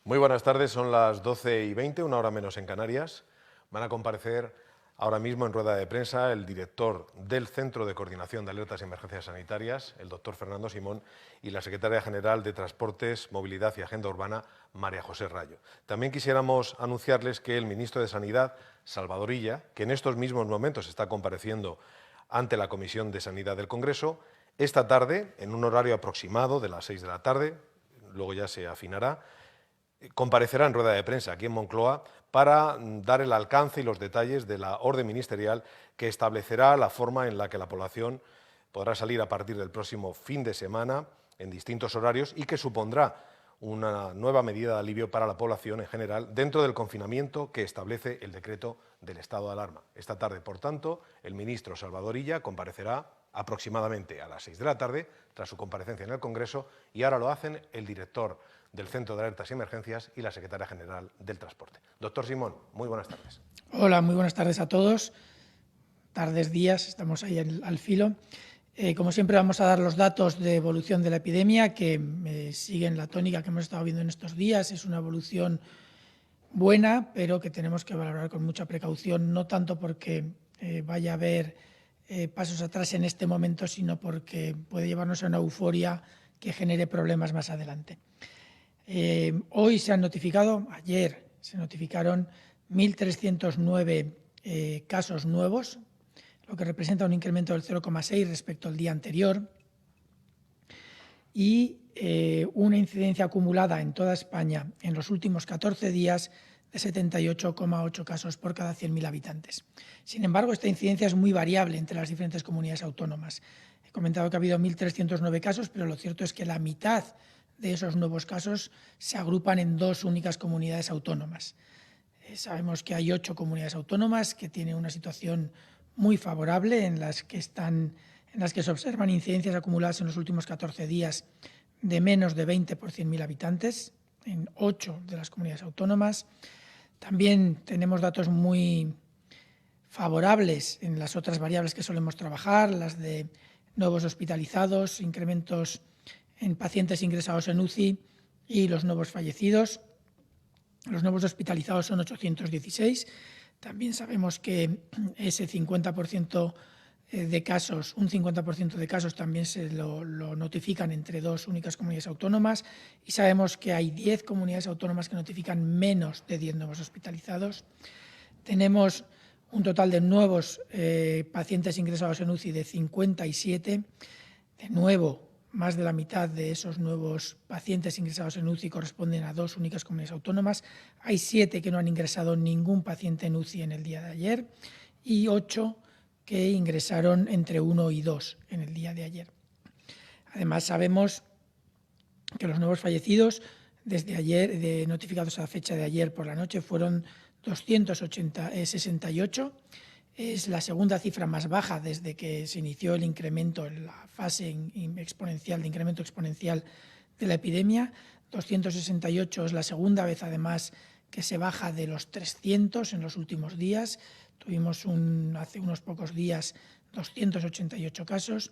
Muy buenas tardes, son las 12:20, una hora menos en Canarias. Van a comparecer ahora mismo en rueda de prensa el director del Centro de Coordinación de Alertas y Emergencias Sanitarias, el doctor Fernando Simón, y la secretaria general de Transportes, Movilidad y Agenda Urbana, María José Rayo. También quisiéramos anunciarles que el ministro de Sanidad, Salvador Illa, que en estos mismos momentos está compareciendo ante la Comisión de Sanidad del Congreso, esta tarde, en un horario aproximado de las 6 de la tarde, luego ya se afinará, comparecerá en rueda de prensa aquí en Moncloa para dar el alcance y los detalles de la orden ministerial que establecerá la forma en la que la población podrá salir a partir del próximo fin de semana en distintos horarios y que supondrá una nueva medida de alivio para la población en general dentro del confinamiento que establece el decreto del estado de alarma. Esta tarde, por tanto, el ministro Salvador Illa comparecerá aproximadamente a las 6 de la tarde tras su comparecencia en el Congreso y ahora lo hacen el director del Centro de Alertas y Emergencias y la secretaria general del Transporte. Doctor Simón, muy buenas tardes. Hola, muy buenas tardes a todos. Tardes, días, estamos ahí al filo. Como siempre vamos a dar los datos de evolución de la epidemia que siguen la tónica que hemos estado viendo en estos días. Es una evolución buena, pero que tenemos que valorar con mucha precaución, no tanto porque vaya a haber pasos atrás en este momento, sino porque puede llevarnos a una euforia que genere problemas más adelante. Hoy se han notificado, ayer se notificaron 1.309 casos nuevos, lo que representa un incremento del 0,6 respecto al día anterior y una incidencia acumulada en toda España en los últimos 14 días de 78,8 casos por cada 100.000 habitantes. Sin embargo, esta incidencia es muy variable entre las diferentes comunidades autónomas. He comentado que ha habido 1.309 casos, pero lo cierto es que la mitad de esos nuevos casos se agrupan en dos únicas comunidades autónomas. Sabemos que hay 8 comunidades autónomas que tienen una situación muy favorable en las que se observan incidencias acumuladas en los últimos 14 días de menos de 20 por 100.000 habitantes en 8 de las comunidades autónomas. También tenemos datos muy favorables en las otras variables que solemos trabajar, las de nuevos hospitalizados, incrementos en pacientes ingresados en UCI y los nuevos fallecidos. Los nuevos hospitalizados son 816. También sabemos que ese 50% de casos, un 50% de casos también se lo notifican entre dos únicas comunidades autónomas y sabemos que hay 10 comunidades autónomas que notifican menos de 10 nuevos hospitalizados. Tenemos un total de nuevos pacientes ingresados en UCI de 57. De nuevo, más de la mitad de esos nuevos pacientes ingresados en UCI corresponden a 2 únicas comunidades autónomas. Hay 7 que no han ingresado ningún paciente en UCI en el día de ayer y 8 que ingresaron entre 1 y 2 en el día de ayer. Además, sabemos que los nuevos fallecidos desde ayer, notificados a la fecha de ayer por la noche, fueron 268. Es la segunda cifra más baja desde que se inició el incremento, en la fase exponencial de incremento exponencial de la epidemia. 268 es la segunda vez, además, que se baja de los 300 en los últimos días. Tuvimos hace unos pocos días 288 casos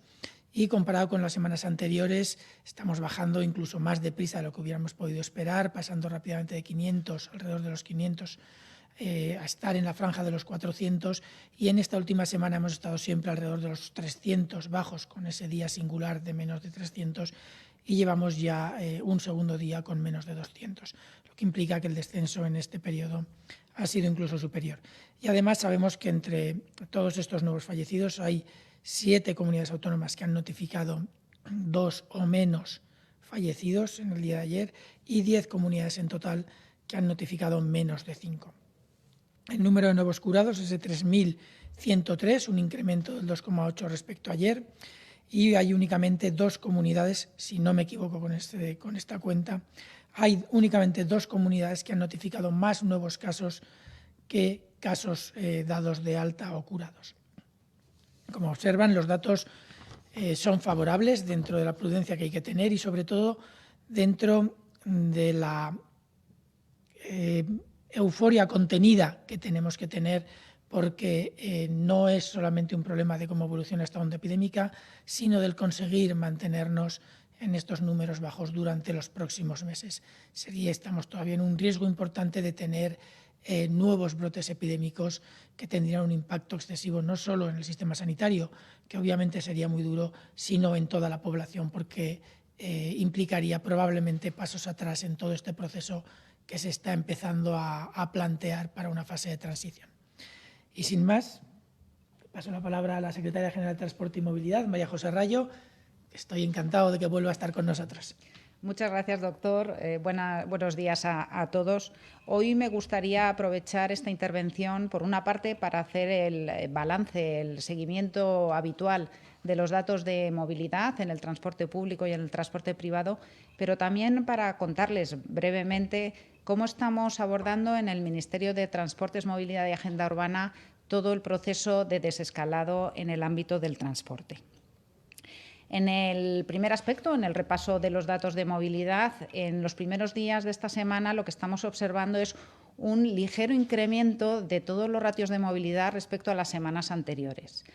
y comparado con las semanas anteriores estamos bajando incluso más deprisa de lo que hubiéramos podido esperar, pasando rápidamente de 500, alrededor de los 500, a estar en la franja de los 400 y en esta última semana hemos estado siempre alrededor de los 300 bajos con ese día singular de menos de 300 y llevamos ya un segundo día con menos de 200, lo que implica que el descenso en este periodo ha sido incluso superior. Y además sabemos que entre todos estos nuevos fallecidos hay 7 comunidades autónomas que han notificado 2 o menos fallecidos en el día de ayer y 10 comunidades en total que han notificado menos de 5. El número de nuevos curados es de 3.103, un incremento del 2,8 respecto a ayer, y hay únicamente 2 comunidades, si no me equivoco con esta cuenta, hay únicamente 2 comunidades que han notificado más nuevos casos que casos dados de alta o curados. Como observan, los datos son favorables dentro de la prudencia que hay que tener y, sobre todo, dentro de la euforia contenida que tenemos que tener porque no es solamente un problema de cómo evoluciona esta onda epidémica, sino del conseguir mantenernos en estos números bajos durante los próximos meses. Estamos todavía en un riesgo importante de tener nuevos brotes epidémicos que tendrían un impacto excesivo no solo en el sistema sanitario, que obviamente sería muy duro, sino en toda la población, porque implicaría probablemente pasos atrás en todo este proceso que se está empezando a plantear para una fase de transición. Y sin más, paso la palabra a la Secretaria General de Transporte y Movilidad, María José Rayo. Estoy encantado de que vuelva a estar con nosotros. Muchas gracias, doctor. Buenos días a todos. Hoy me gustaría aprovechar esta intervención, por una parte, para hacer el balance, el seguimiento habitual de los datos de movilidad en el transporte público y en el transporte privado, pero también para contarles brevemente cómo estamos abordando en el Ministerio de Transportes, Movilidad y Agenda Urbana todo el proceso de desescalado en el ámbito del transporte. En el primer aspecto, en el repaso de los datos de movilidad, en los primeros días de esta semana lo que estamos observando es un ligero incremento de todos los ratios de movilidad respecto a las semanas anteriores.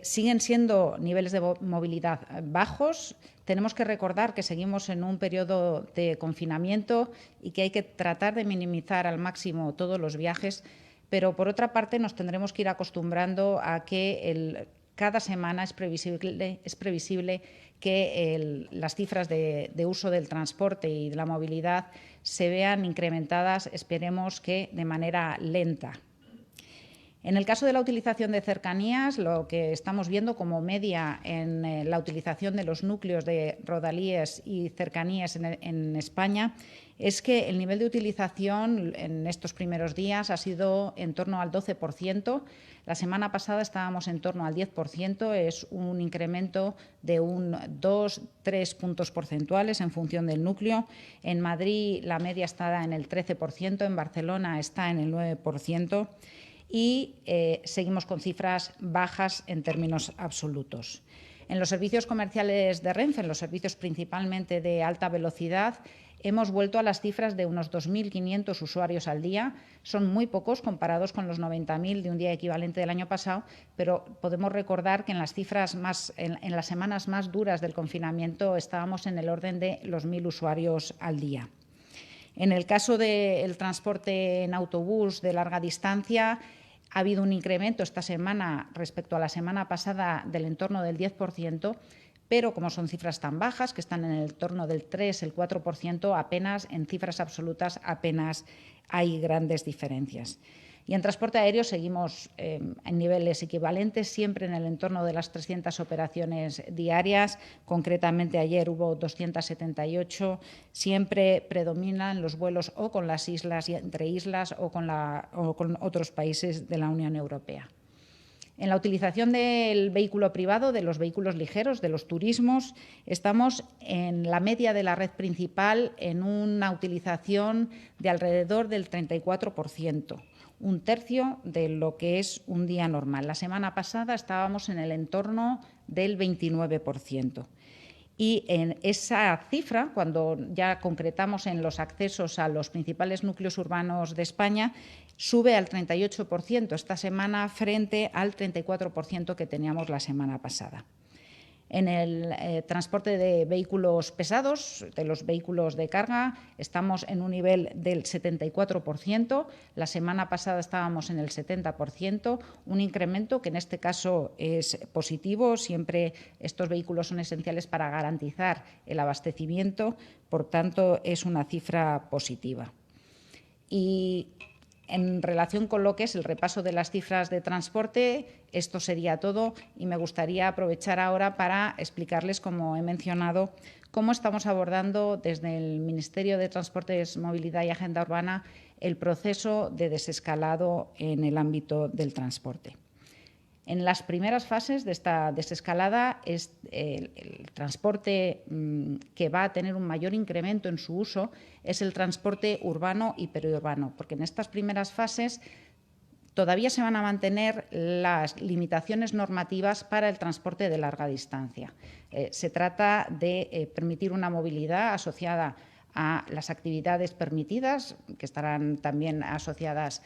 Siguen siendo niveles de movilidad bajos. Tenemos que recordar que seguimos en un periodo de confinamiento y que hay que tratar de minimizar al máximo todos los viajes, pero por otra parte nos tendremos que ir acostumbrando a que cada semana es previsible que las cifras de uso del transporte y de la movilidad se vean incrementadas, esperemos que de manera lenta. En el caso de la utilización de cercanías, lo que estamos viendo como media en la utilización de los núcleos de rodalíes y cercanías en España es que el nivel de utilización en estos primeros días ha sido en torno al 12%. La semana pasada estábamos en torno al 10%, es un incremento de 2-3 puntos porcentuales en función del núcleo. En Madrid la media está en el 13%, en Barcelona está en el 9%. Y seguimos con cifras bajas en términos absolutos. En los servicios comerciales de Renfe, en los servicios principalmente de alta velocidad, hemos vuelto a las cifras de unos 2.500 usuarios al día. Son muy pocos comparados con los 90.000 de un día equivalente del año pasado, pero podemos recordar que en las cifras en las semanas más duras del confinamiento estábamos en el orden de los 1.000 usuarios al día. En el caso del transporte en autobús de larga distancia, ha habido un incremento esta semana respecto a la semana pasada del entorno del 10%, pero como son cifras tan bajas, que están en el entorno del 3, el 4%, apenas en cifras absolutas apenas hay grandes diferencias. Y en transporte aéreo seguimos en niveles equivalentes, siempre en el entorno de las 300 operaciones diarias. Concretamente, ayer hubo 278. Siempre predominan los vuelos o con las islas y entre islas o con otros países de la Unión Europea. En la utilización del vehículo privado, de los vehículos ligeros, de los turismos, estamos en la media de la red principal en una utilización de alrededor del 34%. Un tercio de lo que es un día normal. La semana pasada estábamos en el entorno del 29%. Y en esa cifra, cuando ya concretamos en los accesos a los principales núcleos urbanos de España, sube al 38% esta semana frente al 34% que teníamos la semana pasada. En el transporte de vehículos pesados, de los vehículos de carga, estamos en un nivel del 74%. La semana pasada estábamos en el 70%, un incremento que en este caso es positivo. Siempre estos vehículos son esenciales para garantizar el abastecimiento, por tanto, es una cifra positiva. Y en relación con lo que es el repaso de las cifras de transporte, esto sería todo y me gustaría aprovechar ahora para explicarles, como he mencionado, cómo estamos abordando desde el Ministerio de Transportes, Movilidad y Agenda Urbana el proceso de desescalado en el ámbito del transporte. En las primeras fases de esta desescalada, el transporte que va a tener un mayor incremento en su uso es el transporte urbano y periurbano, porque en estas primeras fases todavía se van a mantener las limitaciones normativas para el transporte de larga distancia. Se trata de permitir una movilidad asociada a las actividades permitidas, que estarán también asociadas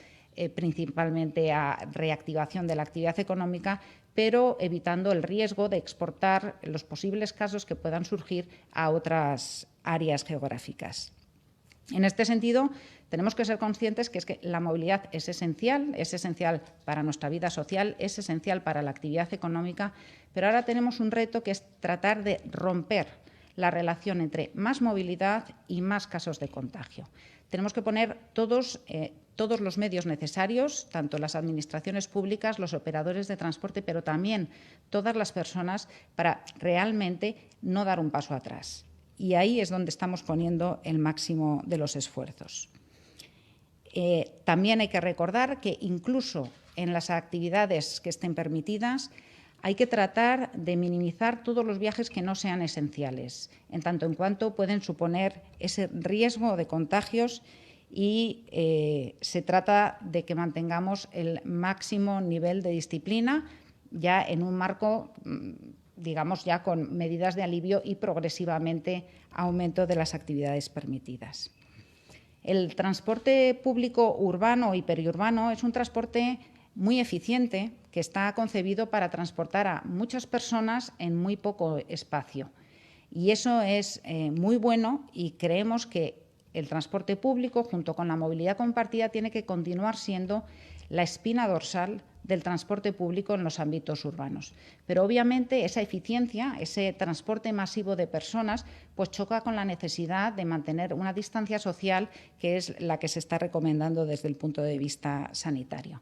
principalmente a reactivación de la actividad económica, pero evitando el riesgo de exportar los posibles casos que puedan surgir a otras áreas geográficas. En este sentido, tenemos que ser conscientes que la movilidad es esencial para nuestra vida social, es esencial para la actividad económica, pero ahora tenemos un reto que es tratar de romper la relación entre más movilidad y más casos de contagio. Tenemos que poner todos los medios necesarios, tanto las administraciones públicas, los operadores de transporte, pero también todas las personas, para realmente no dar un paso atrás. Y ahí es donde estamos poniendo el máximo de los esfuerzos. También hay que recordar que incluso en las actividades que estén permitidas hay que tratar de minimizar todos los viajes que no sean esenciales, en tanto en cuanto pueden suponer ese riesgo de contagios, y se trata de que mantengamos el máximo nivel de disciplina ya en un marco, digamos, ya con medidas de alivio y progresivamente aumento de las actividades permitidas. El transporte público urbano y periurbano es un transporte muy eficiente que está concebido para transportar a muchas personas en muy poco espacio. Y eso es muy bueno, y creemos que el transporte público, junto con la movilidad compartida, tiene que continuar siendo la espina dorsal del transporte público en los ámbitos urbanos. Pero obviamente esa eficiencia, ese transporte masivo de personas, pues choca con la necesidad de mantener una distancia social, que es la que se está recomendando desde el punto de vista sanitario.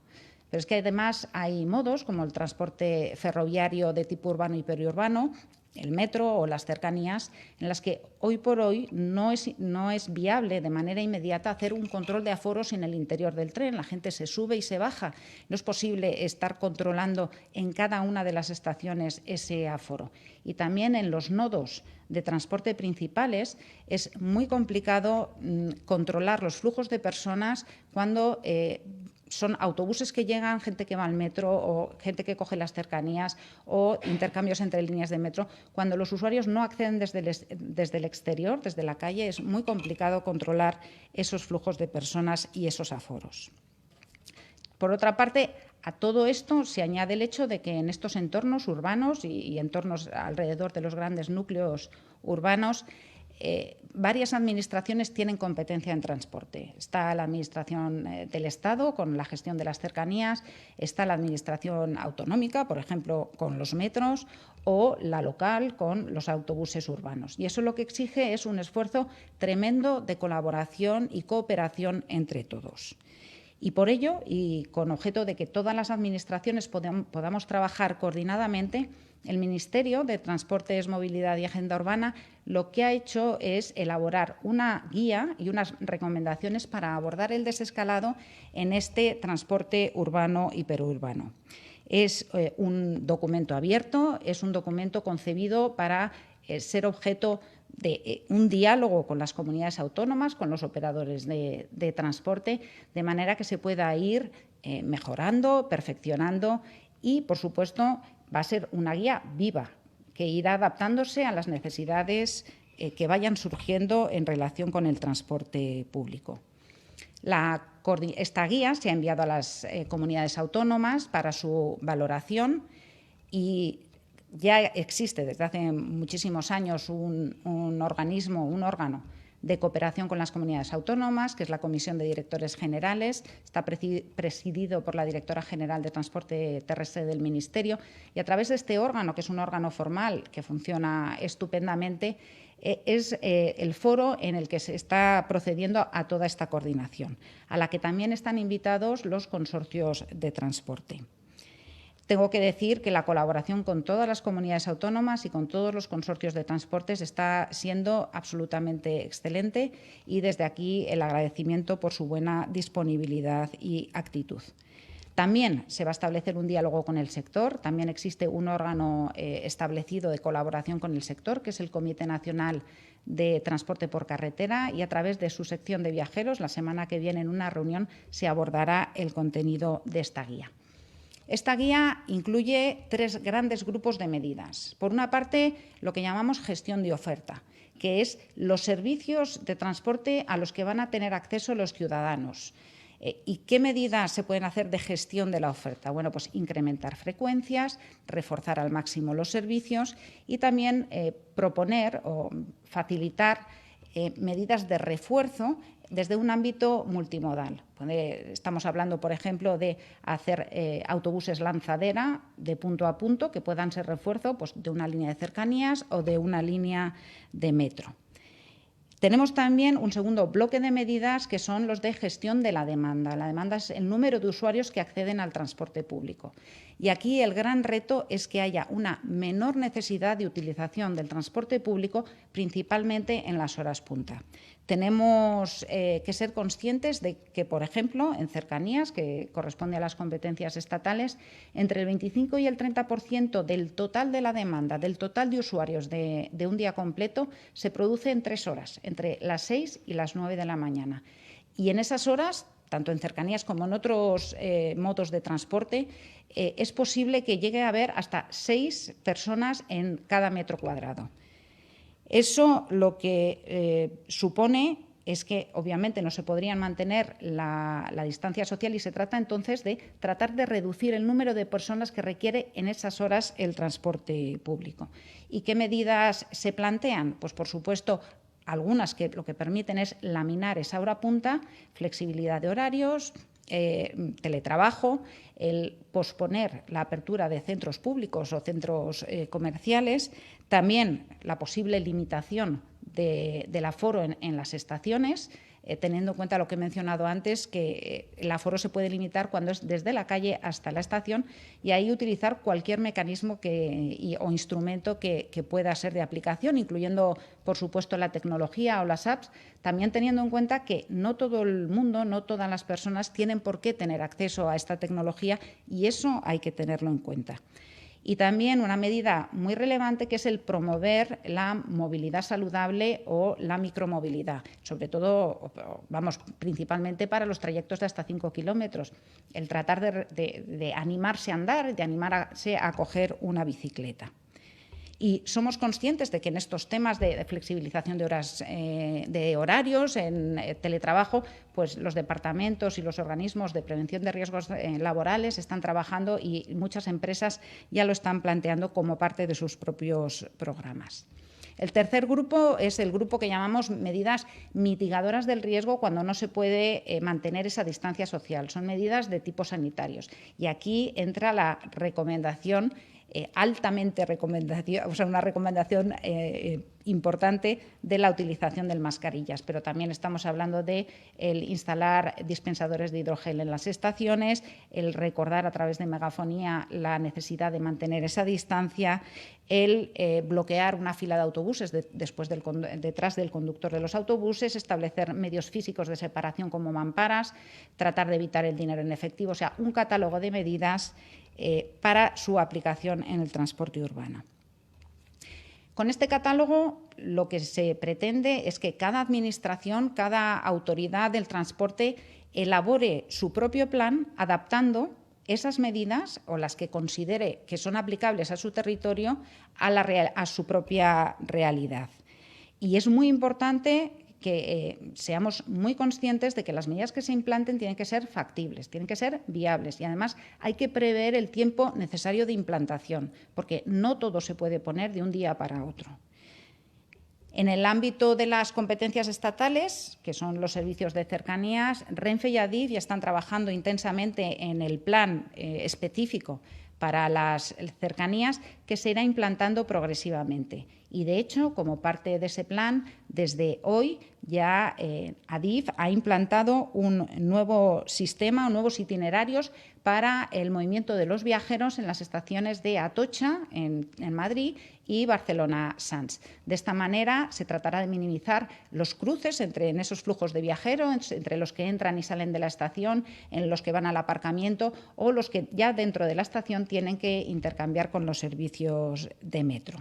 Pero es que además hay modos como el transporte ferroviario de tipo urbano y periurbano, el metro o las cercanías, en las que hoy por hoy no es viable de manera inmediata hacer un control de aforos en el interior del tren. La gente se sube y se baja. No es posible estar controlando en cada una de las estaciones ese aforo. Y también en los nodos de transporte principales es muy complicado controlar los flujos de personas cuando son autobuses que llegan, gente que va al metro o gente que coge las cercanías o intercambios entre líneas de metro. Cuando los usuarios no acceden desde el exterior, desde la calle, es muy complicado controlar esos flujos de personas y esos aforos. Por otra parte, a todo esto se añade el hecho de que en estos entornos urbanos y entornos alrededor de los grandes núcleos urbanos, varias administraciones tienen competencia en transporte. Está la Administración del Estado con la gestión de las cercanías, está la Administración autonómica, por ejemplo, con los metros, o la local con los autobuses urbanos. Y eso lo que exige es un esfuerzo tremendo de colaboración y cooperación entre todos. Y por ello, y con objeto de que todas las administraciones podamos trabajar coordinadamente, el Ministerio de Transportes, Movilidad y Agenda Urbana lo que ha hecho es elaborar una guía y unas recomendaciones para abordar el desescalado en este transporte urbano y periurbano. Es un documento abierto, es un documento concebido para ser objeto de un diálogo con las comunidades autónomas, con los operadores de transporte, de manera que se pueda ir mejorando, perfeccionando y, por supuesto, va a ser una guía viva que irá adaptándose a las necesidades que vayan surgiendo en relación con el transporte público. Esta guía se ha enviado a las comunidades autónomas para su valoración y ya existe desde hace muchísimos años un órgano de cooperación con las comunidades autónomas, que es la Comisión de Directores Generales. Está presidido por la Directora General de Transporte Terrestre del Ministerio, y a través de este órgano, que es un órgano formal que funciona estupendamente, es el foro en el que se está procediendo a toda esta coordinación, a la que también están invitados los consorcios de transporte. Tengo que decir que la colaboración con todas las comunidades autónomas y con todos los consorcios de transportes está siendo absolutamente excelente, y desde aquí el agradecimiento por su buena disponibilidad y actitud. También se va a establecer un diálogo con el sector. También existe un órgano establecido de colaboración con el sector, que es el Comité Nacional de Transporte por Carretera, y a través de su sección de viajeros, la semana que viene en una reunión se abordará el contenido de esta guía. Esta guía incluye 3 grandes grupos de medidas. Por una parte, lo que llamamos gestión de oferta, que es los servicios de transporte a los que van a tener acceso los ciudadanos. ¿Y qué medidas se pueden hacer de gestión de la oferta? Bueno, pues incrementar frecuencias, reforzar al máximo los servicios y también proponer o facilitar medidas de refuerzo desde un ámbito multimodal. Estamos hablando, por ejemplo, de hacer autobuses lanzadera de punto a punto que puedan ser refuerzo pues, de una línea de cercanías o de una línea de metro. Tenemos también un segundo bloque de medidas que son los de gestión de la demanda. La demanda es el número de usuarios que acceden al transporte público. Y aquí el gran reto es que haya una menor necesidad de utilización del transporte público, principalmente en las horas punta. Tenemos que ser conscientes de que, por ejemplo, en cercanías, que corresponde a las competencias estatales, entre el 25 y el 30% del total de la demanda, del total de usuarios de un día completo, se produce en 3 horas, entre las 6 y las 9 de la mañana. Y en esas horas, tanto en cercanías como en otros modos de transporte, es posible que llegue a haber hasta 6 personas en cada metro cuadrado. Eso lo que supone es que, obviamente, no se podrían mantener la distancia social y se trata entonces de tratar de reducir el número de personas que requiere en esas horas el transporte público. ¿Y qué medidas se plantean? Pues, por supuesto, algunas que lo que permiten es laminar esa hora punta, flexibilidad de horarios, teletrabajo, el posponer la apertura de centros públicos o centros comerciales, también la posible limitación del aforo en las estaciones, teniendo en cuenta lo que he mencionado antes, que el aforo se puede limitar cuando es desde la calle hasta la estación y ahí utilizar cualquier mecanismo o instrumento que pueda ser de aplicación, incluyendo, por supuesto, la tecnología o las apps, también teniendo en cuenta que no todo el mundo, no todas las personas tienen por qué tener acceso a esta tecnología y eso hay que tenerlo en cuenta. Y también una medida muy relevante que es el promover la movilidad saludable o la micromovilidad, sobre todo, principalmente para los trayectos de hasta 5 kilómetros. El tratar de animarse a andar, de animarse a coger una bicicleta. Y somos conscientes de que en estos temas de flexibilización de horas, de horarios, en teletrabajo, pues los departamentos y los organismos de prevención de riesgos laborales están trabajando y muchas empresas ya lo están planteando como parte de sus propios programas. El tercer grupo es el grupo que llamamos medidas mitigadoras del riesgo cuando no se puede mantener esa distancia social. Son medidas de tipo sanitarios. Y aquí entra la recomendación altamente recomendación, una recomendación importante de la utilización de mascarillas, pero también estamos hablando de el instalar dispensadores de hidrogel en las estaciones, el recordar a través de megafonía la necesidad de mantener esa distancia, el bloquear una fila de autobuses detrás del conductor de los autobuses, establecer medios físicos de separación como mamparas, tratar de evitar el dinero en efectivo, o sea, un catálogo de medidas para su aplicación en el transporte urbano. Con este catálogo lo que se pretende es que cada administración, cada autoridad del transporte elabore su propio plan adaptando esas medidas o las que considere que son aplicables a su territorio a su propia realidad. Y es muy importante que seamos muy conscientes de que las medidas que se implanten tienen que ser factibles, tienen que ser viables y además hay que prever el tiempo necesario de implantación, porque no todo se puede poner de un día para otro. En el ámbito de las competencias estatales, que son los servicios de cercanías, Renfe y Adif ya están trabajando intensamente en el plan específico para las cercanías que se irá implantando progresivamente. Y, de hecho, como parte de ese plan, desde hoy ya Adif ha implantado un nuevo sistema, nuevos itinerarios para el movimiento de los viajeros en las estaciones de Atocha, en Madrid, y Barcelona-Sants. De esta manera se tratará de minimizar los cruces en esos flujos de viajeros, entre los que entran y salen de la estación, en los que van al aparcamiento o los que ya dentro de la estación tienen que intercambiar con los servicios de metro.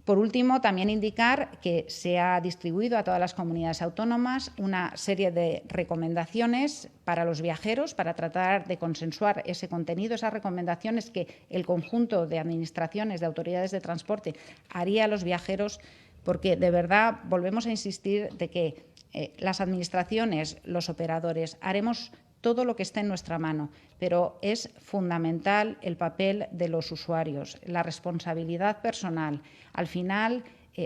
Por último, también indicar que se ha distribuido a todas las comunidades autónomas una serie de recomendaciones para los viajeros para tratar de consensuar ese contenido, esas recomendaciones que el conjunto de administraciones, de autoridades de transporte haría a los viajeros, porque de verdad volvemos a insistir de que Las administraciones, los operadores, haremos todo lo que esté en nuestra mano, pero es fundamental el papel de los usuarios, la responsabilidad personal. Al final,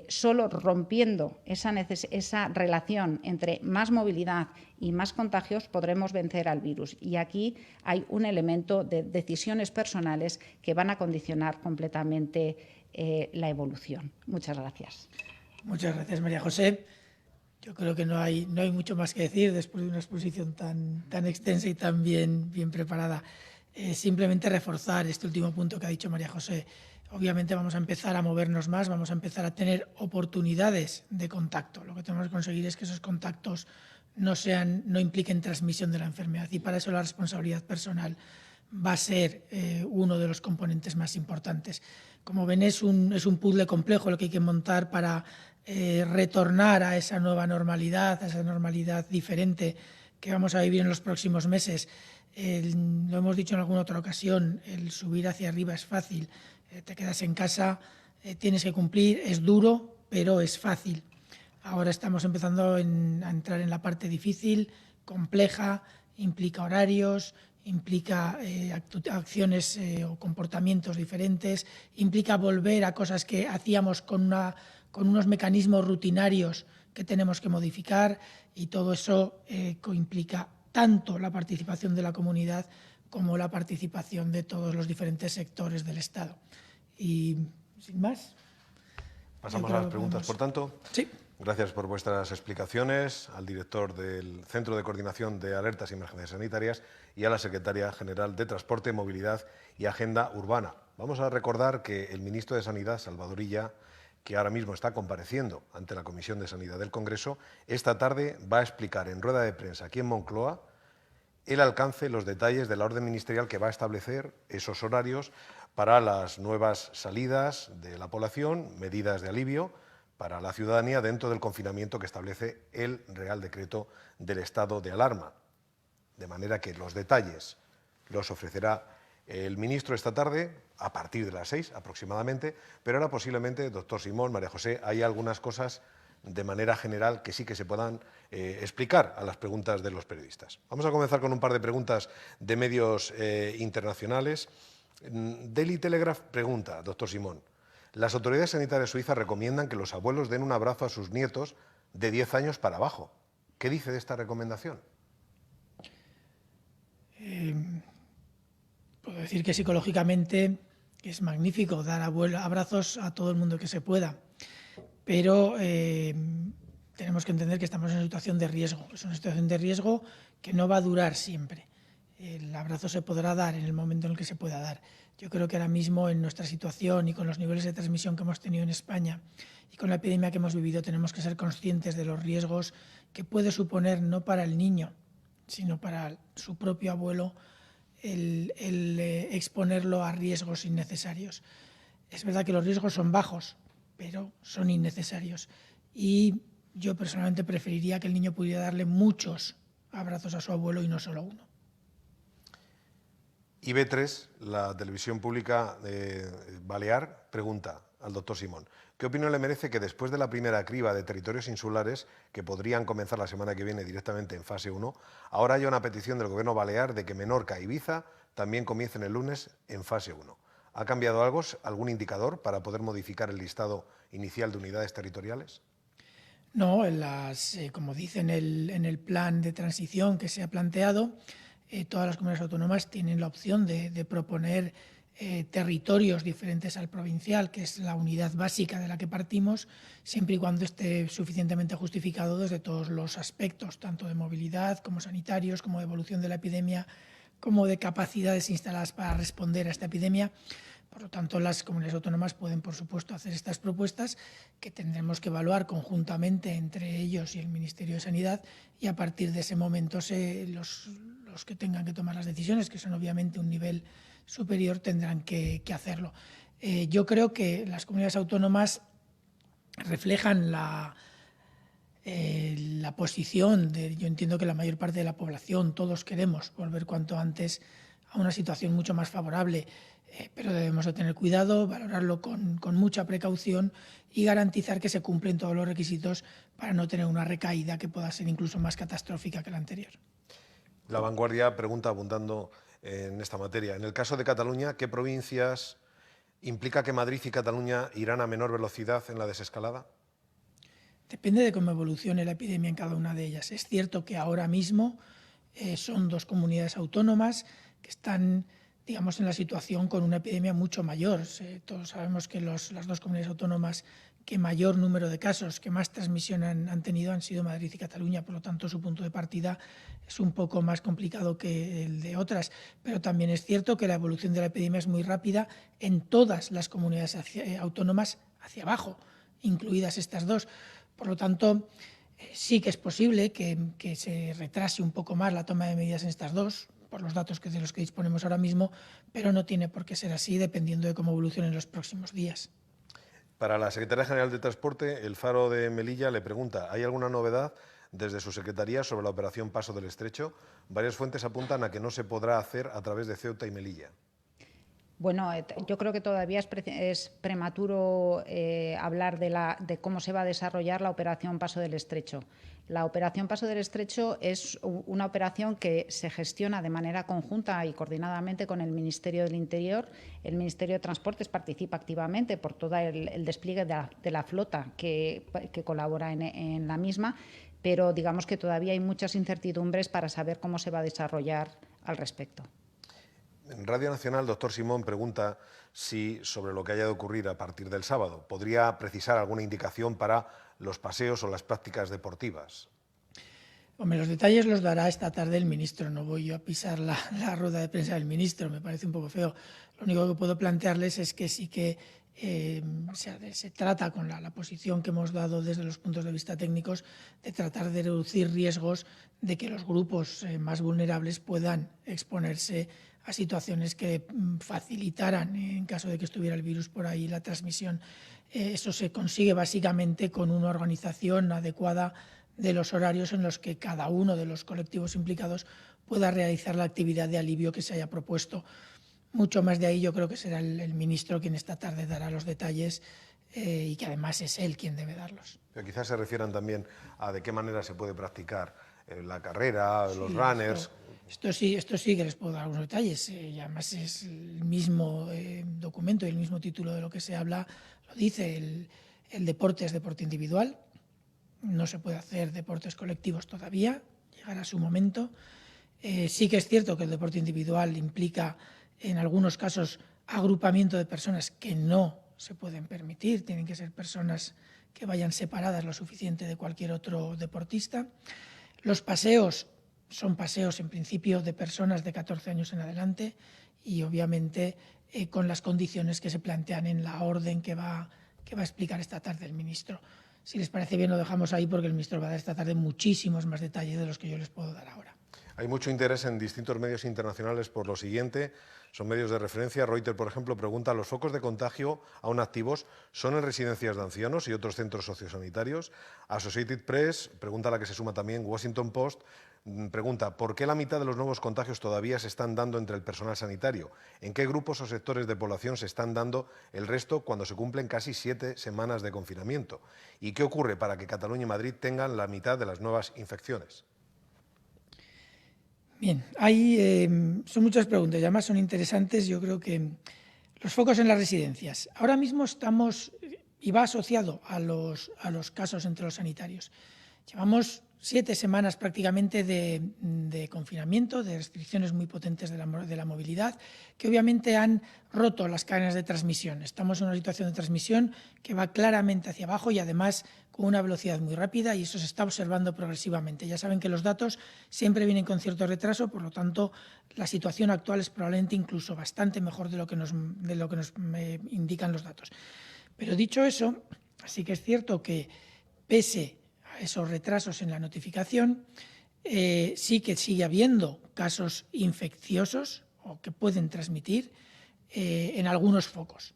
solo rompiendo esa relación entre más movilidad y más contagios podremos vencer al virus. Y aquí hay un elemento de decisiones personales que van a condicionar completamente la evolución. Muchas gracias. Muchas gracias, María José. Yo creo que no hay mucho más que decir después de una exposición tan extensa y tan bien preparada. Simplemente reforzar este último punto que ha dicho María José. Obviamente vamos a empezar a movernos más, vamos a empezar a tener oportunidades de contacto. Lo que tenemos que conseguir es que esos contactos no impliquen transmisión de la enfermedad, y para eso la responsabilidad personal va a ser uno de los componentes más importantes. Como ven, es un puzzle complejo lo que hay que montar para retornar a esa nueva normalidad, a esa normalidad diferente que vamos a vivir en los próximos meses. Lo hemos dicho en alguna otra ocasión, el subir hacia arriba es fácil. Te quedas en casa, tienes que cumplir, es duro, pero es fácil. Ahora estamos empezando a entrar en la parte difícil, compleja, implica horarios, implica acciones o comportamientos diferentes, implica volver a cosas que hacíamos con unos mecanismos rutinarios que tenemos que modificar, y todo eso implica tanto la participación de la comunidad como la participación de todos los diferentes sectores del Estado. Y sin más. Pasamos a las preguntas, por tanto. Sí. Gracias por vuestras explicaciones al director del Centro de Coordinación de Alertas y Emergencias Sanitarias y a la secretaria general de Transporte, Movilidad y Agenda Urbana. Vamos a recordar que el ministro de Sanidad, Salvador Illa, que ahora mismo está compareciendo ante la Comisión de Sanidad del Congreso, esta tarde va a explicar en rueda de prensa aquí en Moncloa el alcance, los detalles de la orden ministerial que va a establecer esos horarios para las nuevas salidas de la población, medidas de alivio para la ciudadanía dentro del confinamiento que establece el Real Decreto del estado de alarma. De manera que los detalles los ofrecerá el ministro esta tarde, a partir de las 6 aproximadamente, pero ahora posiblemente, doctor Simón, María José, hay algunas cosas de manera general que sí que se puedan explicar a las preguntas de los periodistas. Vamos a comenzar con un par de preguntas de medios internacionales. Daily Telegraph pregunta, doctor Simón, las autoridades sanitarias suizas recomiendan que los abuelos den un abrazo a sus nietos de 10 años para abajo. ¿Qué dice de esta recomendación? Puedo decir que psicológicamente es magnífico dar abrazos a todo el mundo que se pueda, pero tenemos que entender que estamos en una situación de riesgo. Es una situación de riesgo que no va a durar siempre. El abrazo se podrá dar en el momento en el que se pueda dar. Yo creo que ahora mismo, en nuestra situación y con los niveles de transmisión que hemos tenido en España y con la epidemia que hemos vivido, tenemos que ser conscientes de los riesgos que puede suponer, no para el niño, sino para su propio abuelo, el exponerlo a riesgos innecesarios. Es verdad que los riesgos son bajos, pero son innecesarios. Y yo personalmente preferiría que el niño pudiera darle muchos abrazos a su abuelo y no solo uno. IB3, la televisión pública balear, pregunta al doctor Simón, ¿qué opinión le merece que después de la primera criba de territorios insulares, que podrían comenzar la semana que viene directamente en fase 1, ahora haya una petición del gobierno balear de que Menorca e Ibiza también comiencen el lunes en fase 1? ¿Ha cambiado algo, algún indicador para poder modificar el listado inicial de unidades territoriales? No, como dice en el plan de transición que se ha planteado, todas las comunidades autónomas tienen la opción de proponer territorios diferentes al provincial, que es la unidad básica de la que partimos, siempre y cuando esté suficientemente justificado desde todos los aspectos, tanto de movilidad como sanitarios, como de evolución de la epidemia, como de capacidades instaladas para responder a esta epidemia. Por lo tanto, las comunidades autónomas pueden, por supuesto, hacer estas propuestas que tendremos que evaluar conjuntamente entre ellos y el Ministerio de Sanidad, y a partir de ese momento los que tengan que tomar las decisiones, que son obviamente un nivel superior, tendrán que hacerlo. Yo creo que las comunidades autónomas reflejan la posición yo entiendo que la mayor parte de la población, todos queremos volver cuanto antes a una situación mucho más favorable, pero debemos de tener cuidado, valorarlo con mucha precaución y garantizar que se cumplen todos los requisitos para no tener una recaída que pueda ser incluso más catastrófica que la anterior. La Vanguardia pregunta, abundando en esta materia, en el caso de Cataluña, ¿qué provincias implica que Madrid y Cataluña irán a menor velocidad en la desescalada? Depende de cómo evolucione la epidemia en cada una de ellas. Es cierto que ahora mismo son dos comunidades autónomas que están, digamos, en la situación con una epidemia mucho mayor. Todos sabemos que las dos comunidades autónomas que mayor número de casos, que más transmisión han tenido han sido Madrid y Cataluña, por lo tanto su punto de partida es un poco más complicado que el de otras, pero también es cierto que la evolución de la epidemia es muy rápida en todas las comunidades autónomas hacia abajo, incluidas estas dos. Por lo tanto, sí que es posible que se retrase un poco más la toma de medidas en estas dos, por los datos de los que disponemos ahora mismo, pero no tiene por qué ser así dependiendo de cómo evolucionen los próximos días. Para la Secretaría General de Transporte, El Faro de Melilla le pregunta, ¿hay alguna novedad desde su Secretaría sobre la operación Paso del Estrecho? Varias fuentes apuntan a que no se podrá hacer a través de Ceuta y Melilla. Bueno, yo creo que todavía es prematuro hablar de cómo se va a desarrollar la operación Paso del Estrecho. La operación Paso del Estrecho es una operación que se gestiona de manera conjunta y coordinadamente con el Ministerio del Interior. El Ministerio de Transportes participa activamente por todo el despliegue de la flota que colabora en la misma, pero digamos que todavía hay muchas incertidumbres para saber cómo se va a desarrollar al respecto. En Radio Nacional, doctor Simón pregunta si, sobre lo que haya de ocurrir a partir del sábado, podría precisar alguna indicación para los paseos o las prácticas deportivas. Hombre, los detalles los dará esta tarde el ministro. No voy yo a pisar la rueda de prensa del ministro, me parece un poco feo. Lo único que puedo plantearles es que sí que se trata, con la posición que hemos dado desde los puntos de vista técnicos, de tratar de reducir riesgos de que los grupos más vulnerables puedan exponerse a situaciones que facilitaran, en caso de que estuviera el virus por ahí, la transmisión. Eso se consigue básicamente con una organización adecuada de los horarios en los que cada uno de los colectivos implicados pueda realizar la actividad de alivio que se haya propuesto. Mucho más de ahí yo creo que será el ministro quien esta tarde dará los detalles y que además es él quien debe darlos. Pero quizás se refieran también a de qué manera se puede practicar la carrera, los runners. Esto sí que les puedo dar algunos detalles. Y además es el mismo documento y el mismo título de lo que se habla, lo dice. El deporte es deporte individual. No se puede hacer deportes colectivos todavía, llegará su momento. Sí que es cierto que el deporte individual implica, en algunos casos, agrupamiento de personas que no se pueden permitir. Tienen que ser personas que vayan separadas lo suficiente de cualquier otro deportista. Los paseos son paseos, en principio, de personas de 14 años en adelante y, obviamente, con las condiciones que se plantean en la orden que va a explicar esta tarde el ministro. Si les parece bien, lo dejamos ahí porque el ministro va a dar esta tarde muchísimos más detalles de los que yo les puedo dar ahora. Hay mucho interés en distintos medios internacionales por lo siguiente. Son medios de referencia. Reuters, por ejemplo, pregunta, ¿los focos de contagio aún activos son en residencias de ancianos y otros centros sociosanitarios? Associated Press, pregunta a la que se suma también Washington Post, pregunta, ¿por qué la mitad de los nuevos contagios todavía se están dando entre el personal sanitario? ¿En qué grupos o sectores de población se están dando el resto cuando se cumplen casi 7 semanas de confinamiento? ¿Y qué ocurre para que Cataluña y Madrid tengan la mitad de las nuevas infecciones? Bien, son muchas preguntas y además son interesantes. Yo creo que los focos en las residencias. Ahora mismo estamos, y va asociado a los casos entre los sanitarios. Llevamos 7 semanas prácticamente de confinamiento, de restricciones muy potentes de la movilidad, que obviamente han roto las cadenas de transmisión. Estamos en una situación de transmisión que va claramente hacia abajo y además con una velocidad muy rápida, y eso se está observando progresivamente. Ya saben que los datos siempre vienen con cierto retraso, por lo tanto la situación actual es probablemente incluso bastante mejor de lo que nos indican los datos. Pero dicho eso, sí que es cierto que pese a esos retrasos en la notificación, sí que sigue habiendo casos infecciosos o que pueden transmitir en algunos focos.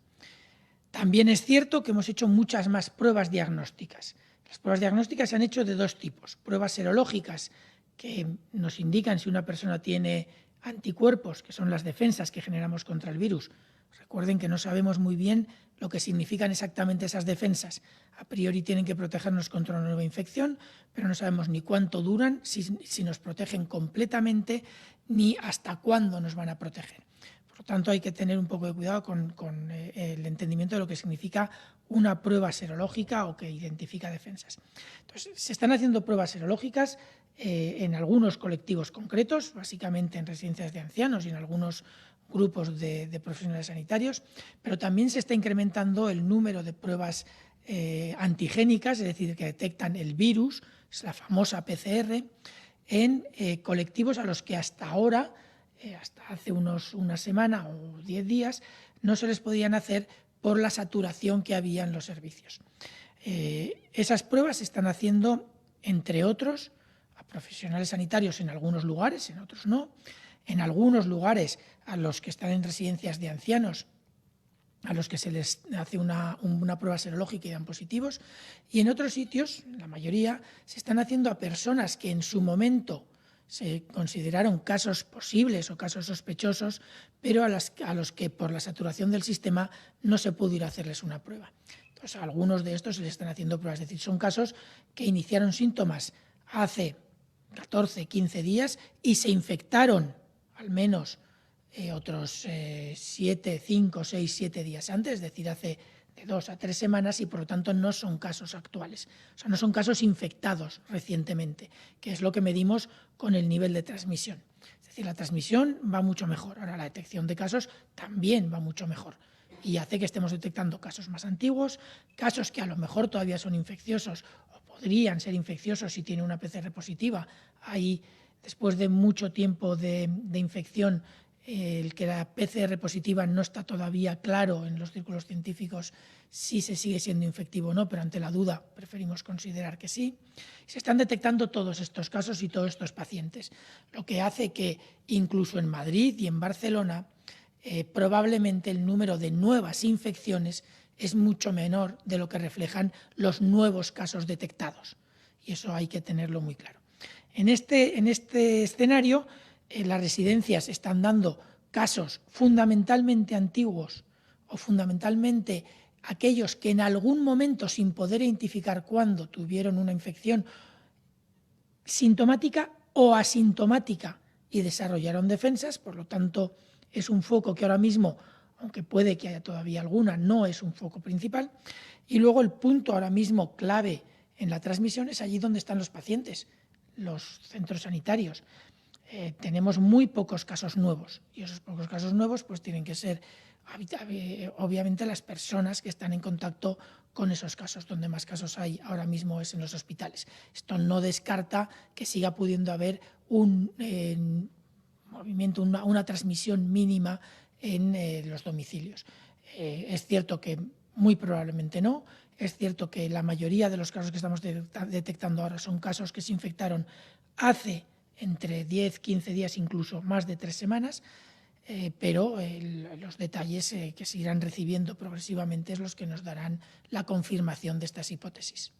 También es cierto que hemos hecho muchas más pruebas diagnósticas. Las pruebas diagnósticas se han hecho de dos tipos. Pruebas serológicas que nos indican si una persona tiene anticuerpos, que son las defensas que generamos contra el virus. Recuerden que no sabemos muy bien lo que significan exactamente esas defensas. A priori tienen que protegernos contra una nueva infección, pero no sabemos ni cuánto duran, si nos protegen completamente, ni hasta cuándo nos van a proteger. Por lo tanto, hay que tener un poco de cuidado con el entendimiento de lo que significa una prueba serológica o que identifica defensas. Entonces, se están haciendo pruebas serológicas en algunos colectivos concretos, básicamente en residencias de ancianos y en algunos grupos de profesionales sanitarios, pero también se está incrementando el número de pruebas antigénicas, es decir, que detectan el virus, es la famosa PCR, en colectivos a los que hasta ahora, hasta hace una semana o 10 días, no se les podían hacer por la saturación que había en los servicios. Esas pruebas se están haciendo, entre otros, a profesionales sanitarios en algunos lugares, en otros no. En algunos lugares, a los que están en residencias de ancianos, a los que se les hace una prueba serológica y dan positivos, y en otros sitios, la mayoría, se están haciendo a personas que en su momento se consideraron casos posibles o casos sospechosos, pero a los que por la saturación del sistema no se pudo ir a hacerles una prueba. Entonces, a algunos de estos se les están haciendo pruebas, es decir, son casos que iniciaron síntomas hace 14, 15 días y se infectaron al menos otros 5, 6, 7 días antes, es decir, hace de 2 a 3 semanas, y por lo tanto no son casos actuales, o sea, no son casos infectados recientemente, que es lo que medimos con el nivel de transmisión. Es decir, la transmisión va mucho mejor, ahora la detección de casos también va mucho mejor y hace que estemos detectando casos más antiguos, casos que a lo mejor todavía son infecciosos o podrían ser infecciosos si tiene una PCR positiva. Ahí, después de mucho tiempo de infección, el que la PCR positiva no está todavía claro en los círculos científicos si se sigue siendo infectivo o no, pero ante la duda preferimos considerar que sí. Se están detectando todos estos casos y todos estos pacientes, lo que hace que incluso en Madrid y en Barcelona probablemente el número de nuevas infecciones es mucho menor de lo que reflejan los nuevos casos detectados, y eso hay que tenerlo muy claro. En este escenario, las residencias están dando casos fundamentalmente antiguos o fundamentalmente aquellos que en algún momento, sin poder identificar cuándo, tuvieron una infección sintomática o asintomática y desarrollaron defensas. Por lo tanto, es un foco que ahora mismo, aunque puede que haya todavía alguna, no es un foco principal. Y luego el punto ahora mismo clave en la transmisión es allí donde están los pacientes, los centros sanitarios. Tenemos muy pocos casos nuevos, y esos pocos casos nuevos pues tienen que ser obviamente las personas que están en contacto con esos casos. Donde más casos hay ahora mismo es en los hospitales. Esto no descarta que siga pudiendo haber un movimiento, una transmisión mínima en los domicilios. Es cierto que muy probablemente no. Es cierto que la mayoría de los casos que estamos detectando ahora son casos que se infectaron hace entre 10, 15 días, incluso más de 3 semanas, pero los detalles que se irán recibiendo progresivamente es los que nos darán la confirmación de estas hipótesis.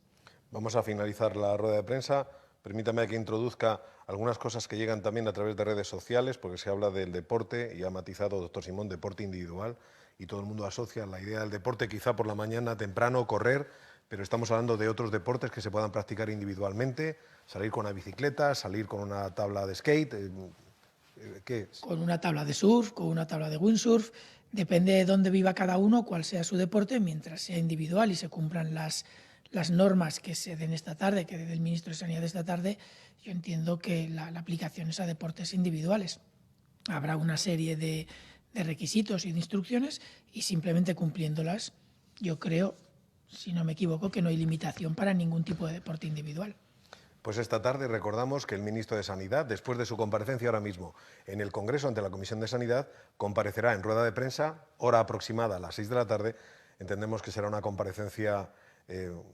Vamos a finalizar la rueda de prensa. Permítame que introduzca algunas cosas que llegan también a través de redes sociales, porque se habla del deporte y ha matizado, doctor Simón, deporte individual, y todo el mundo asocia la idea del deporte quizá por la mañana temprano, correr, pero estamos hablando de otros deportes que se puedan practicar individualmente, salir con una bicicleta, salir con una tabla de skate. ¿Qué? Con una tabla de surf, con una tabla de windsurf, depende de dónde viva cada uno, cuál sea su deporte, mientras sea individual y se cumplan las normas que se den esta tarde, que dé el ministro de Sanidad esta tarde. Yo entiendo que la aplicación es a deportes individuales. Habrá una serie de requisitos y de instrucciones, y simplemente cumpliéndolas, yo creo, si no me equivoco, que no hay limitación para ningún tipo de deporte individual. Pues esta tarde recordamos que el ministro de Sanidad, después de su comparecencia ahora mismo en el Congreso ante la Comisión de Sanidad, comparecerá en rueda de prensa, hora aproximada a las 6 de la tarde. Entendemos que será una comparecencia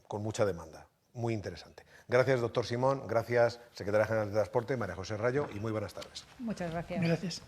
con mucha demanda, muy interesante. Gracias, doctor Simón. Gracias, secretaria general de Transporte, María José Rayo, y muy buenas tardes. Muchas gracias. Gracias.